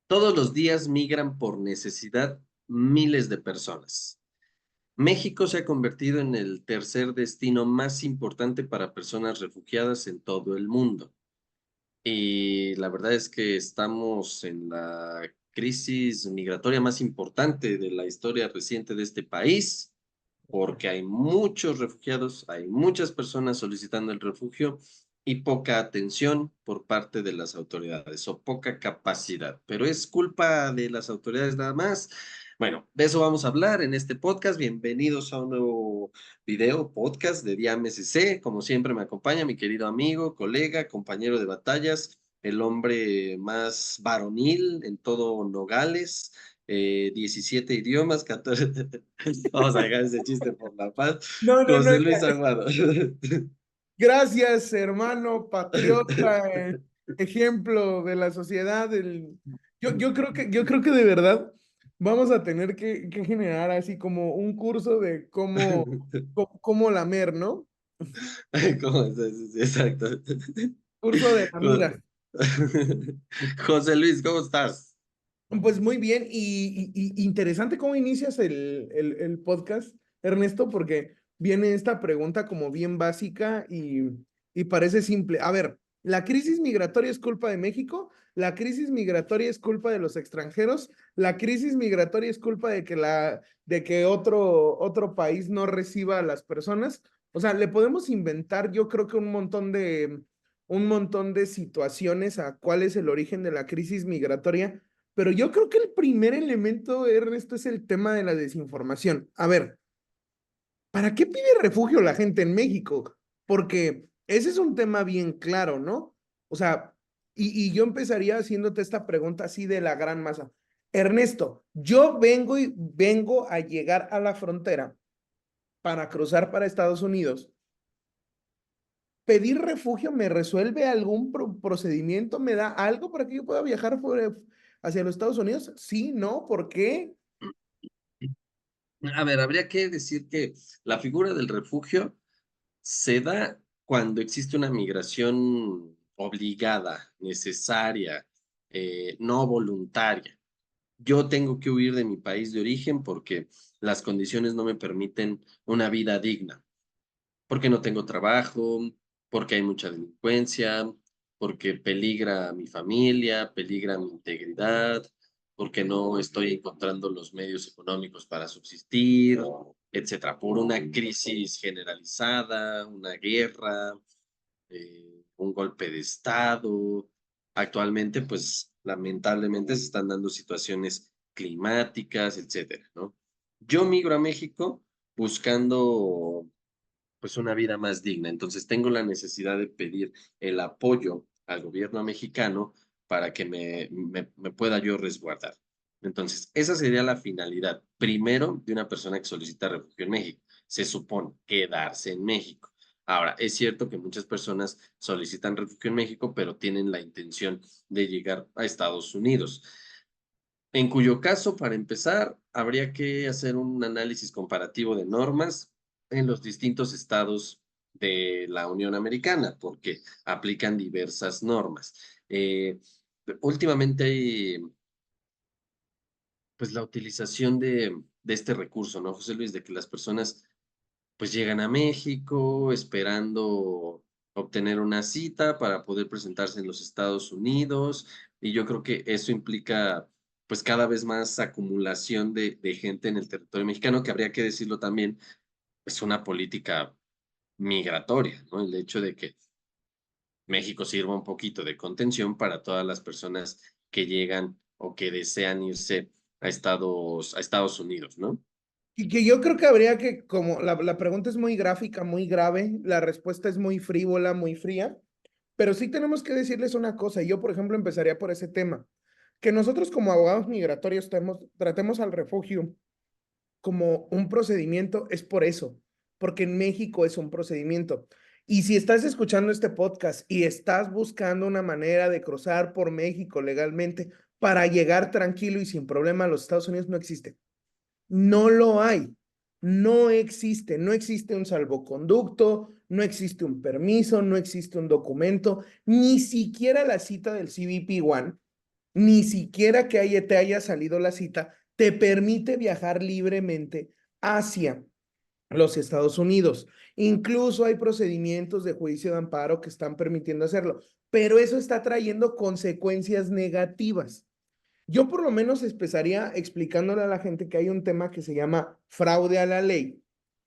Todos los días migran por necesidad miles de personas. México se ha convertido en el tercer destino más importante para personas refugiadas en todo el mundo. Y la verdad es que estamos en la crisis migratoria más importante de la historia reciente de este país, porque hay muchos refugiados, hay muchas personas solicitando el refugio y poca atención por parte de las autoridades o poca capacidad. Pero es culpa de las autoridades nada más. Bueno, de eso vamos a hablar en este podcast. Bienvenidos a un nuevo video, podcast de Día MSC. Como siempre me acompaña mi querido amigo, colega, compañero de batallas, el hombre más varonil en todo Nogales, 17 idiomas, 14. Vamos a dejar ese chiste por la paz. No, no, no. José Luis Aguado. Gracias, hermano, patriota, ejemplo de la sociedad. Yo creo que de verdad vamos a tener que generar así como un curso de cómo lamer, ¿no? ¿Cómo es? Sí, sí, exacto. Curso de amigas. José Luis, ¿cómo estás? Pues muy bien, y interesante cómo inicias el podcast, Ernesto, porque viene esta pregunta como bien básica y parece simple. A ver, ¿la crisis migratoria es culpa de México? ¿La crisis migratoria es culpa de los extranjeros? ¿La crisis migratoria es culpa de que otro país no reciba a las personas? O sea, le podemos inventar, yo creo que un montón de situaciones a cuál es el origen de la crisis migratoria, pero yo creo que el primer elemento, Ernesto, es el tema de la desinformación. A ver, ¿para qué pide refugio la gente en México? Porque ese es un tema bien claro, ¿no? O sea, y yo empezaría haciéndote esta pregunta así de la gran masa. Ernesto, yo vengo a llegar a la frontera para cruzar para Estados Unidos. ¿Pedir refugio me resuelve algún procedimiento? ¿Me da algo para que yo pueda viajar hacia los Estados Unidos? Sí, no, ¿por qué? A ver, habría que decir que la figura del refugio se da cuando existe una migración obligada, necesaria, no voluntaria. Yo tengo que huir de mi país de origen porque las condiciones no me permiten una vida digna, porque no tengo trabajo, porque hay mucha delincuencia, porque peligra mi familia, peligra mi integridad, porque no estoy encontrando los medios económicos para subsistir, etcétera, por una crisis generalizada, una guerra, un golpe de Estado. Actualmente, pues lamentablemente se están dando situaciones climáticas, etcétera, ¿no? Yo migro a México buscando pues una vida más digna. Entonces tengo la necesidad de pedir el apoyo al gobierno mexicano para que me pueda yo resguardar. Entonces, esa sería la finalidad, primero, de una persona que solicita refugio en México. Se supone quedarse en México. Ahora, es cierto que muchas personas solicitan refugio en México, pero tienen la intención de llegar a Estados Unidos, en cuyo caso, para empezar, habría que hacer un análisis comparativo de normas en los distintos estados de la Unión Americana, porque aplican diversas normas. Eh, Últimamente hay, pues, la utilización de este recurso, ¿no, José Luis? De que las personas, pues, llegan a México esperando obtener una cita para poder presentarse en los Estados Unidos, y yo creo que eso implica pues cada vez más acumulación de gente en el territorio mexicano, que habría que decirlo también, es una política migratoria, ¿no? El hecho de que México sirva un poquito de contención para todas las personas que llegan o que desean irse a Estados Unidos, ¿no? Y que yo creo que habría que, como la pregunta es muy gráfica, muy grave, la respuesta es muy frívola, muy fría, pero sí tenemos que decirles una cosa. Yo, por ejemplo, empezaría por ese tema, que nosotros como abogados migratorios tratemos al refugio como un procedimiento, es por eso, porque en México es un procedimiento. Y si estás escuchando este podcast y estás buscando una manera de cruzar por México legalmente para llegar tranquilo y sin problema a los Estados Unidos, no existe. No lo hay. No existe un salvoconducto, no existe un permiso, no existe un documento, ni siquiera la cita del CBP One ni siquiera que te haya salido la cita, te permite viajar libremente hacia los Estados Unidos. Incluso hay procedimientos de juicio de amparo que están permitiendo hacerlo, pero eso está trayendo consecuencias negativas. Yo por lo menos empezaría explicándole a la gente que hay un tema que se llama fraude a la ley,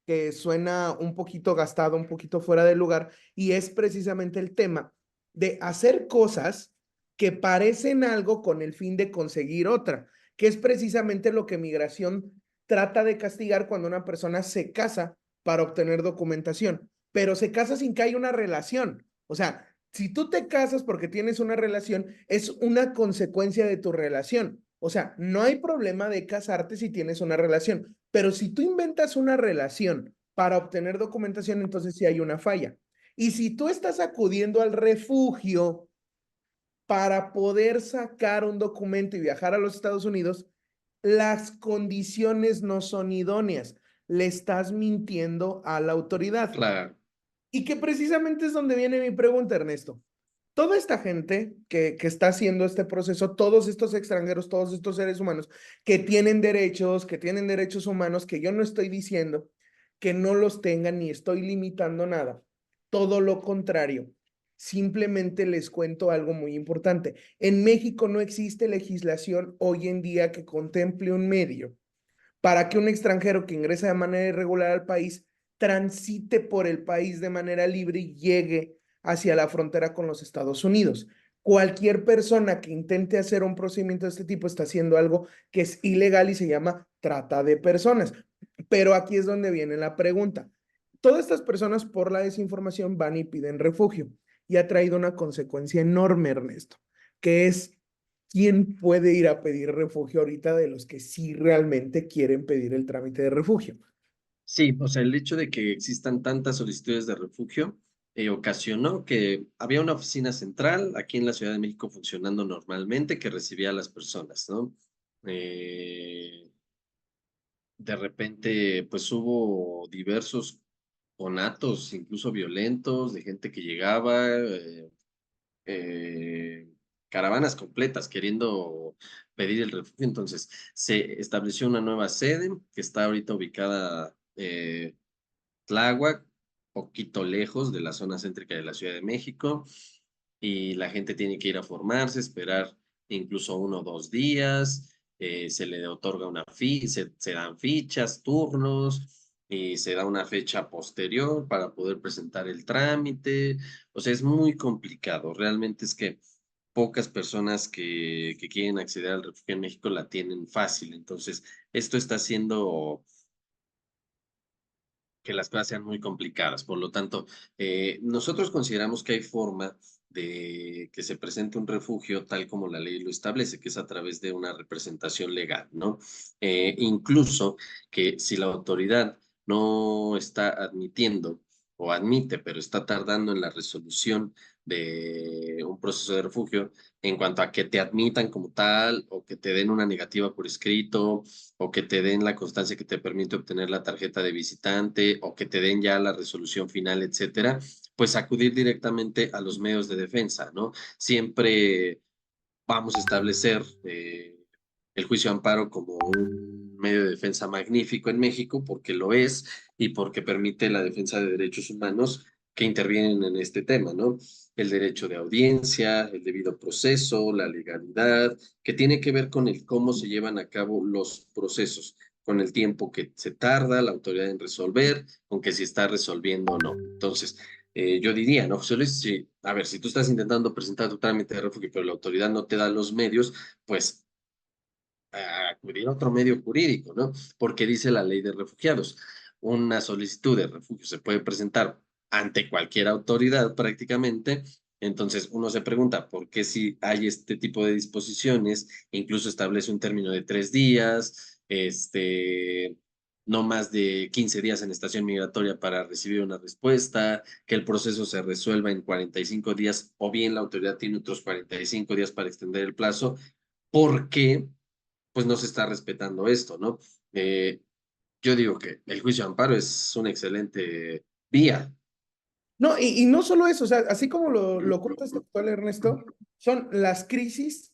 que suena un poquito gastado, un poquito fuera de lugar, y es precisamente el tema de hacer cosas que parecen algo con el fin de conseguir otra, que es precisamente lo que migración trata de castigar cuando una persona se casa para obtener documentación, pero se casa sin que haya una relación. O sea, si tú te casas porque tienes una relación, es una consecuencia de tu relación. O sea, no hay problema de casarte si tienes una relación, pero si tú inventas una relación para obtener documentación, entonces sí hay una falla. Y si tú estás acudiendo al refugio para poder sacar un documento y viajar a los Estados Unidos, las condiciones no son idóneas. Le estás mintiendo a la autoridad. Claro. Y que precisamente es donde viene mi pregunta, Ernesto. Toda esta gente que está haciendo este proceso, todos estos extranjeros, todos estos seres humanos que tienen derechos humanos, que yo no estoy diciendo que no los tengan ni estoy limitando nada. Todo lo contrario. Simplemente les cuento algo muy importante. En México no existe legislación hoy en día que contemple un medio para que un extranjero que ingresa de manera irregular al país transite por el país de manera libre y llegue hacia la frontera con los Estados Unidos. Cualquier persona que intente hacer un procedimiento de este tipo está haciendo algo que es ilegal y se llama trata de personas. Pero aquí es donde viene la pregunta. Todas estas personas por la desinformación van y piden refugio y ha traído una consecuencia enorme, Ernesto, que es quién puede ir a pedir refugio ahorita de los que sí realmente quieren pedir el trámite de refugio. Sí, o sea, el hecho de que existan tantas solicitudes de refugio ocasionó que había una oficina central aquí en la Ciudad de México funcionando normalmente que recibía a las personas, ¿no? Eh, de repente, pues hubo diversos conatos, incluso violentos, de gente que llegaba, eh, caravanas completas queriendo pedir el refugio. Entonces, se estableció una nueva sede que está ahorita ubicada Tláhuac, poquito lejos de la zona céntrica de la Ciudad de México, y la gente tiene que ir a formarse, esperar incluso 1 o 2 días, se le otorga se dan fichas, turnos, y se da una fecha posterior para poder presentar el trámite. O sea, es muy complicado. Realmente es que pocas personas que quieren acceder al refugio en México la tienen fácil. Entonces, esto está haciendo que las cosas sean muy complicadas. Por lo tanto, nosotros consideramos que hay forma de que se presente un refugio tal como la ley lo establece, que es a través de una representación legal, ¿no? Incluso que si la autoridad no está admitiendo o admite, pero está tardando en la resolución de un proceso de refugio en cuanto a que te admitan como tal o que te den una negativa por escrito o que te den la constancia que te permite obtener la tarjeta de visitante, o que te den ya la resolución final, etcétera, pues acudir directamente a los medios de defensa, ¿no? Siempre vamos a establecer el juicio de amparo como un medio de defensa magnífico en México, porque lo es y porque permite la defensa de derechos humanos que intervienen en este tema, ¿no? El derecho de audiencia, el debido proceso, la legalidad, que tiene que ver con el cómo se llevan a cabo los procesos, con el tiempo que se tarda la autoridad en resolver, con que si está resolviendo o no. Entonces, yo diría, ¿no, José Luis? Si, a ver, si tú estás intentando presentar tu trámite de refugio, pero la autoridad no te da los medios, pues acudir a otro medio jurídico, ¿no? Porque dice la ley de refugiados, una solicitud de refugio se puede presentar ante cualquier autoridad prácticamente. Entonces uno se pregunta por qué si hay este tipo de disposiciones, incluso establece un término de 3 días, no más de 15 días en estación migratoria para recibir una respuesta, que el proceso se resuelva en 45 días o bien la autoridad tiene otros 45 días para extender el plazo. ¿Por qué? Pues no se está respetando esto, ¿no? Eh, yo digo que el juicio de amparo es una excelente vía. No, y no solo eso, o sea, así como lo cuenta este actual Ernesto, son las crisis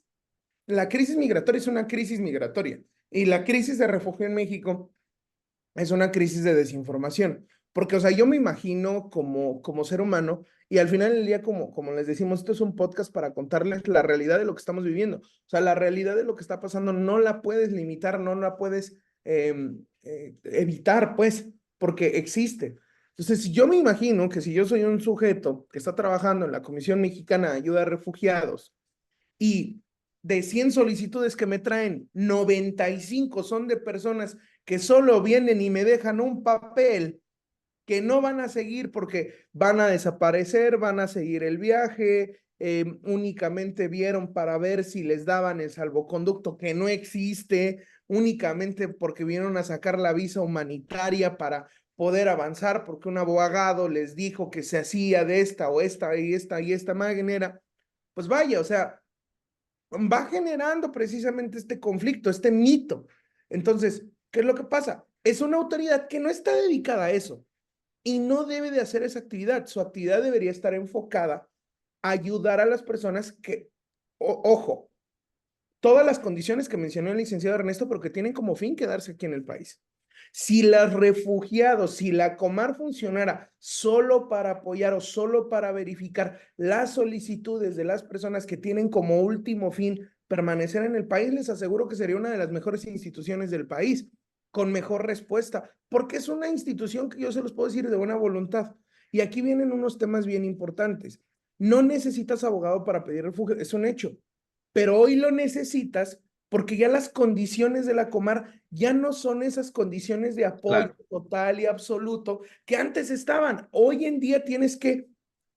La crisis migratoria es una crisis migratoria y la crisis de refugio en México es una crisis de desinformación. Porque, o sea, yo me imagino como ser humano y al final del día, como les decimos, esto es un podcast para contarles la realidad de lo que estamos viviendo. O sea, la realidad de lo que está pasando no la puedes limitar, no la puedes evitar, pues, porque existe. Entonces, si yo me imagino que si yo soy un sujeto que está trabajando en la Comisión Mexicana de Ayuda a Refugiados y de 100 solicitudes que me traen, 95 son de personas que solo vienen y me dejan un papel que no van a seguir porque van a desaparecer, van a seguir el viaje, únicamente vieron para ver si les daban el salvoconducto que no existe, únicamente porque vinieron a sacar la visa humanitaria para poder avanzar porque un abogado les dijo que se hacía de esta o esta y esta y esta manera, pues vaya, o sea, va generando precisamente este conflicto, este mito. Entonces, ¿qué es lo que pasa? Es una autoridad que no está dedicada a eso y no debe de hacer esa actividad. Su actividad debería estar enfocada a ayudar a las personas que, ojo, todas las condiciones que mencionó el licenciado Ernesto, porque tienen como fin quedarse aquí en el país. Si los refugiados, si la Comar funcionara solo para apoyar o solo para verificar las solicitudes de las personas que tienen como último fin permanecer en el país, les aseguro que sería una de las mejores instituciones del país, con mejor respuesta, porque es una institución que yo se los puedo decir de buena voluntad. Y aquí vienen unos temas bien importantes. No necesitas abogado para pedir refugio, es un hecho, pero hoy lo necesitas porque ya las condiciones de la Comar ya no son esas condiciones de apoyo Claro, total y absoluto que antes estaban. Hoy en día tienes que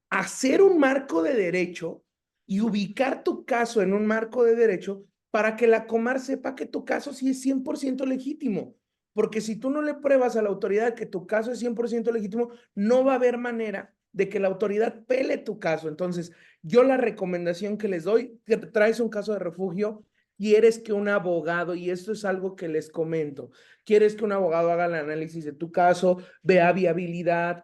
hacer un marco de derecho y ubicar tu caso en un marco de derecho para que la Comar sepa que tu caso sí es 100% legítimo. Porque si tú no le pruebas a la autoridad que tu caso es 100% legítimo, no va a haber manera de que la autoridad pele tu caso. Entonces, yo la recomendación que les doy, que traes un caso de refugio, quieres que un abogado, y esto es algo que les comento, quieres que un abogado haga el análisis de tu caso, vea viabilidad,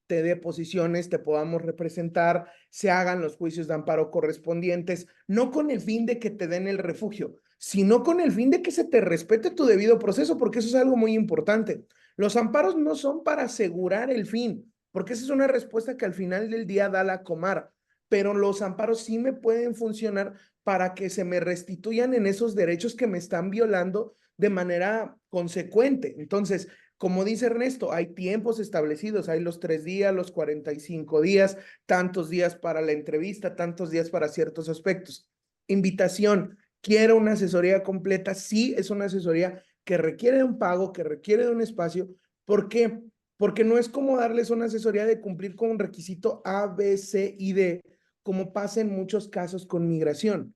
te dé posiciones, te podamos representar, se hagan los juicios de amparo correspondientes, no con el fin de que te den el refugio, sino con el fin de que se te respete tu debido proceso, porque eso es algo muy importante. Los amparos no son para asegurar el fin, porque esa es una respuesta que al final del día da la Comar, pero los amparos sí me pueden funcionar para que se me restituyan en esos derechos que me están violando de manera consecuente. Entonces, como dice Ernesto, hay tiempos establecidos, hay los 3 días, los 45 días, tantos días para la entrevista, tantos días para ciertos aspectos. Invitación, quiero una asesoría completa, sí es una asesoría que requiere de un pago, que requiere de un espacio. ¿Por qué? Porque no es como darles una asesoría de cumplir con un requisito A, B, C y D, como pasa en muchos casos con migración.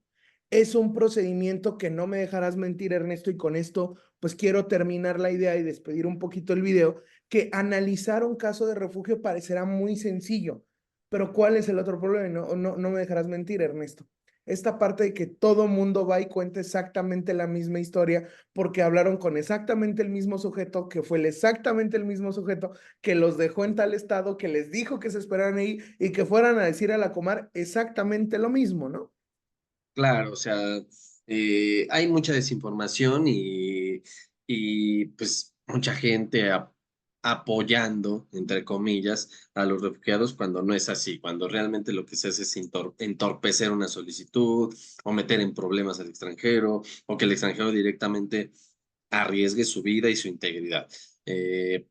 Es un procedimiento que no me dejarás mentir, Ernesto, y con esto pues quiero terminar la idea y despedir un poquito el video, que analizar un caso de refugio parecerá muy sencillo, pero ¿cuál es el otro problema? No me dejarás mentir, Ernesto. Esta parte de que todo mundo va y cuenta exactamente la misma historia porque hablaron con exactamente el mismo sujeto, que fue exactamente el mismo sujeto que los dejó en tal estado, que les dijo que se esperaran ahí y que fueran a decir a la Comar exactamente lo mismo, ¿no? claro, o sea, hay mucha desinformación y pues mucha gente apoyando, entre comillas, a los refugiados cuando no es así, cuando realmente lo que se hace es entorpecer una solicitud o meter en problemas al extranjero o que el extranjero directamente arriesgue su vida y su integridad.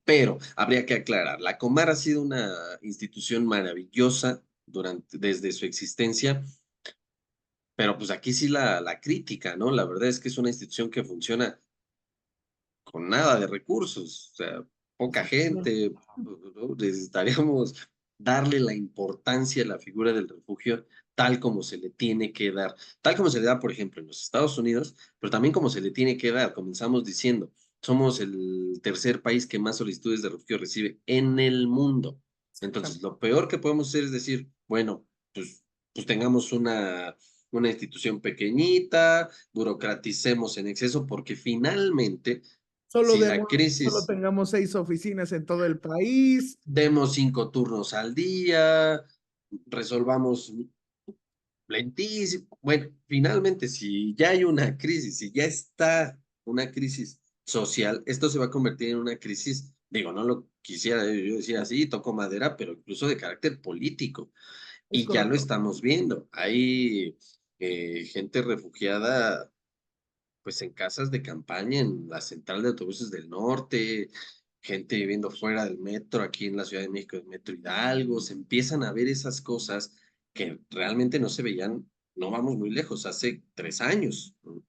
Pero habría que aclarar, la Comar ha sido una institución maravillosa desde su existencia, pero pues aquí sí la crítica, ¿no? La verdad es que es una institución que funciona con nada de recursos, o sea, poca gente, ¿no? Necesitaríamos darle la importancia a la figura del refugio tal como se le tiene que dar, tal como se le da, por ejemplo, en los Estados Unidos, pero también como se le tiene que dar. Comenzamos diciendo, somos el tercer país que más solicitudes de refugio recibe en el mundo. Entonces, lo peor que podemos hacer es decir, bueno, pues tengamos una institución pequeñita, burocraticemos en exceso, porque finalmente si la Solo crisis, tengamos 6 oficinas en todo el país. demos 5 turnos al día, resolvamos lentísimo. Bueno, finalmente, si ya hay una crisis, si ya está una crisis social, esto se va a convertir en una crisis, digo, no lo quisiera yo decir así, toco madera, pero incluso de carácter político. Es Y ya lo correcto. estamos viendo. Hay gente refugiada, pues en casas de campaña, en la central de autobuses del norte, gente viviendo fuera del metro, aquí en la Ciudad de México, el Metro Hidalgo, se empiezan a ver esas cosas que realmente no se veían, no vamos muy lejos, hace 3 años, ¿no?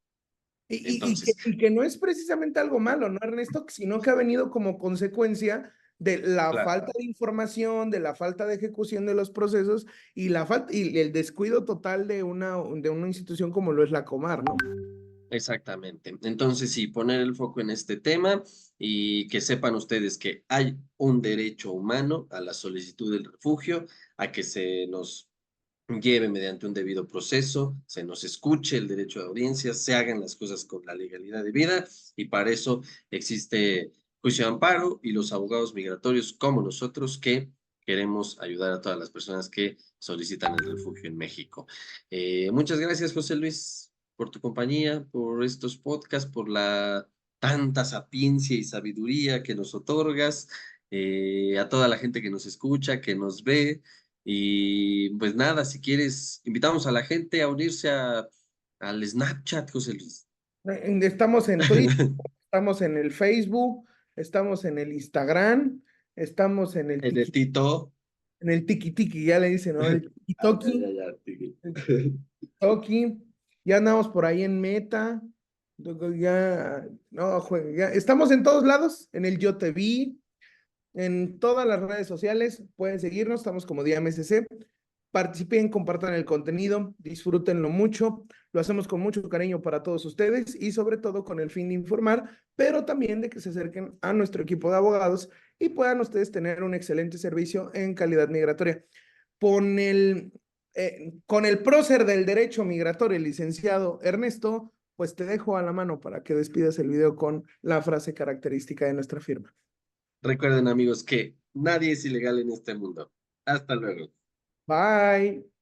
Entonces, Y que no es precisamente algo malo, ¿no, Ernesto? Sino que ha venido como consecuencia de la claro, falta de información, de la falta de ejecución de los procesos y la falta y el descuido total de una institución como lo es la Comar, ¿no? exactamente. Entonces, sí, poner el foco en este tema y que sepan ustedes que hay un derecho humano a la solicitud del refugio, a que se nos lleve mediante un debido proceso, se nos escuche el derecho de audiencia, se hagan las cosas con la legalidad debida y para eso existe juicio de amparo y los abogados migratorios como nosotros que queremos ayudar a todas las personas que solicitan el refugio en México. Muchas gracias, José Luis, por tu compañía, por estos podcasts, por la tanta sapiencia y sabiduría que nos otorgas, a toda la gente que nos escucha, que nos ve. Y pues nada, si quieres, invitamos a la gente a unirse al Snapchat, José Luis. Estamos en Twitter, estamos en el Facebook, estamos en el Instagram, estamos En el Tito. en el tiki tiki, ya le dicen, ¿no? El tiki Ah, ya, ya, toki, ya, Tiki. el toki, ya andamos por ahí en Meta, ya, no, ya, estamos en todos lados, en el Yo Te Vi, en todas las redes sociales, pueden seguirnos, estamos como Día MSC. Participen, compartan el contenido, disfrútenlo mucho, lo hacemos con mucho cariño para todos ustedes y sobre todo con el fin de informar, pero también de que se acerquen a nuestro equipo de abogados y puedan ustedes tener un excelente servicio en calidad migratoria. Con el prócer del derecho migratorio, el licenciado Ernesto, pues te dejo a la mano para que despidas el video con la frase característica de nuestra firma. Recuerden, amigos, que nadie es ilegal en este mundo. Hasta luego. Bye.